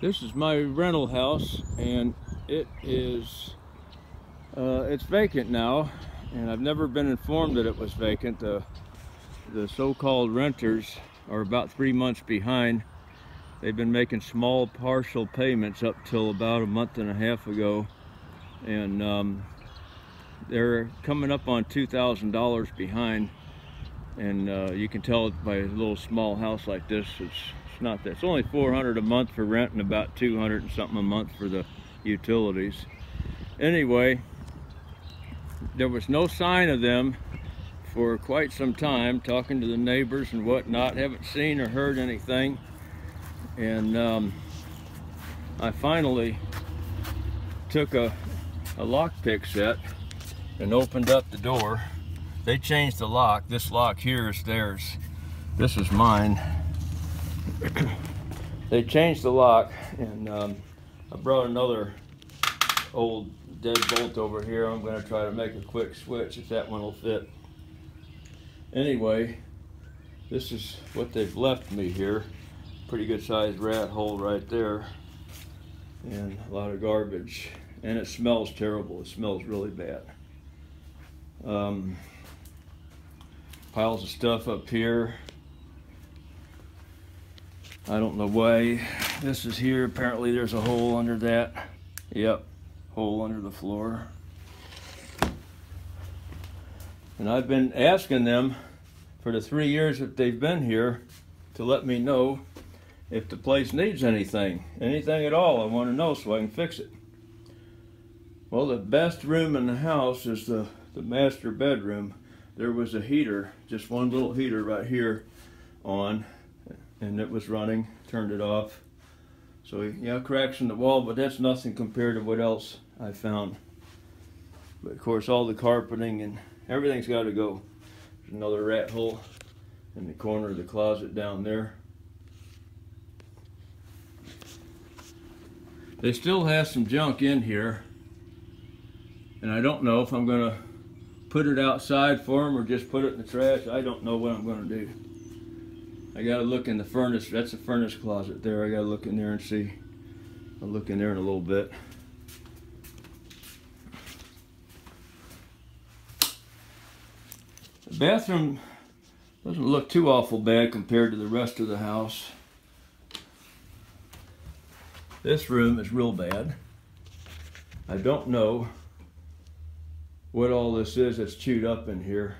This is my rental house, and it's vacant now, and I've never been informed that it was vacant. The so-called renters are about 3 months behind. They've been making small partial payments up till about a month and a half ago, and they're coming up on $2,000 behind. And you can tell by a little small house like this, it's not that. It's only $400 a month for rent and about $200 and something a month for the utilities. Anyway, there was no sign of them for quite some time. Talking to the neighbors and whatnot, haven't seen or heard anything. And I finally took a lockpick set and opened up the door. They changed the lock. This lock here is theirs. This is mine. They changed the lock, and I brought another old deadbolt over here. I'm going to try to make a quick switch if that one will fit. Anyway, this is what they've left me here. Pretty good sized rat hole right there, and a lot of garbage. And it smells terrible. It smells really bad. Piles of stuff up here. I don't know why this is here. Apparently there's a hole under that. Yep, hole under the floor. And I've been asking them for the 3 years that they've been here to let me know if the place needs anything at all. I want to know so I can fix it. Well, the best room in the house is the master bedroom. There was a heater, just one little heater right here on, and it was running. Turned it off. So yeah, cracks in the wall, but that's nothing compared to what else I found. But of course, all the carpeting and everything's got to go. There's another rat hole in the corner of the closet down there. They still have some junk in here, and I don't know if I'm gonna put it outside for them or just put it in the trash. I don't know what I'm gonna do. I gotta look in the furnace. That's a furnace closet there. I gotta look in there and see. I'll look in there in a little bit. The bathroom doesn't look too awful bad compared to the rest of the house. This room is real bad. I don't know what all this is that's chewed up in here.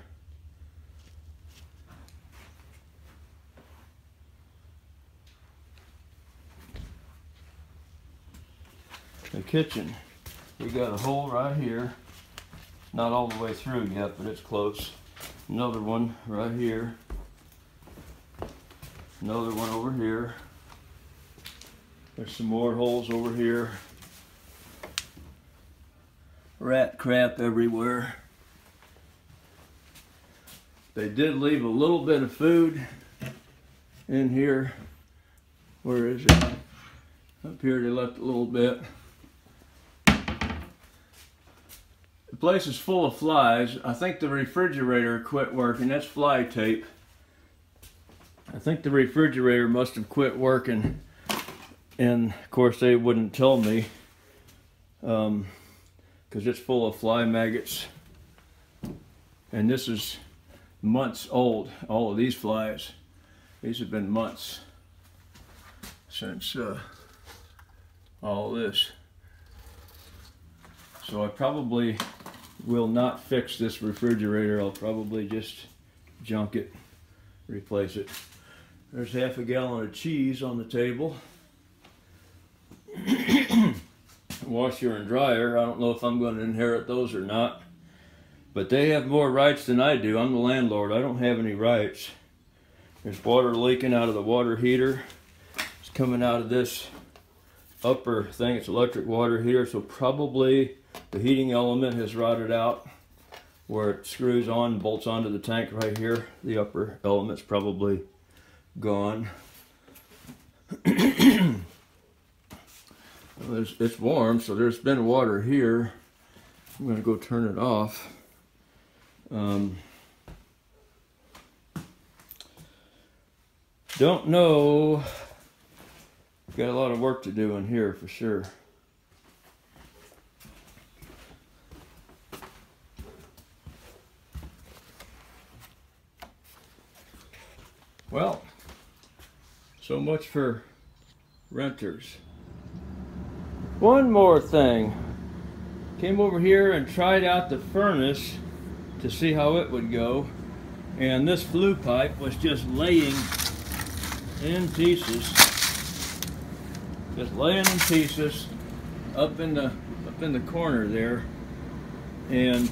The kitchen, we got a hole right here. Not all the way through yet, but it's close. Another one right here. Another one over here. There's some more holes over here. Rat crap everywhere. They did leave a little bit of food in here. Where is it? Up here they left a little bit. The place is full of flies. I think the refrigerator quit working. That's fly tape. I think the refrigerator must have quit working. And of course they wouldn't tell me. Because it's full of fly maggots, and this is months old. All of these flies, these have been months since all this. So I probably will not fix this refrigerator. I'll probably just junk it, replace it. There's half a gallon of cheese on the table. Washer and dryer. I don't know if I'm going to inherit those or not, but they have more rights than I do. I'm the landlord. I don't have any rights. There's water leaking out of the water heater. It's coming out of this upper thing. It's electric water heater, so probably the heating element has rotted out where it screws on and bolts onto the tank right here. The upper element's probably gone. It's warm, so there's been water here. I'm going to go turn it off. Don't know Got a lot of work to do in here for sure. Well, so much for renters. One more thing. Came over here and tried out the furnace to see how it would go. And this flue pipe was just laying in pieces. Just laying in pieces up in the corner there. And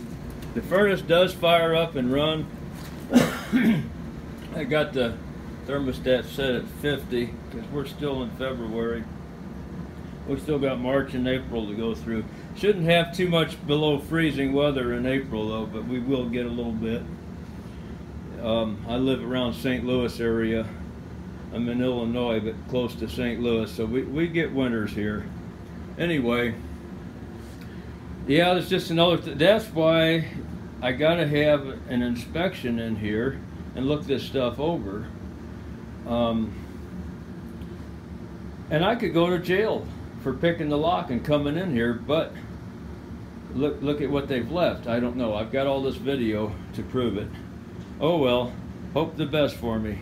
the furnace does fire up and run. I got the thermostat set at 50 because we're still in February. We still got March and April to go through. Shouldn't have too much below freezing weather in April though, but we will get a little bit. I live around St. Louis area. I'm in Illinois, but close to St. Louis, so we get winters here. Anyway, yeah, that's just another that's why I gotta have an inspection in here and look this stuff over. And I could go to jail for picking the lock and coming in here, but look at what they've left. I don't know. I've got all this video to prove it. Oh well, hope the best for me.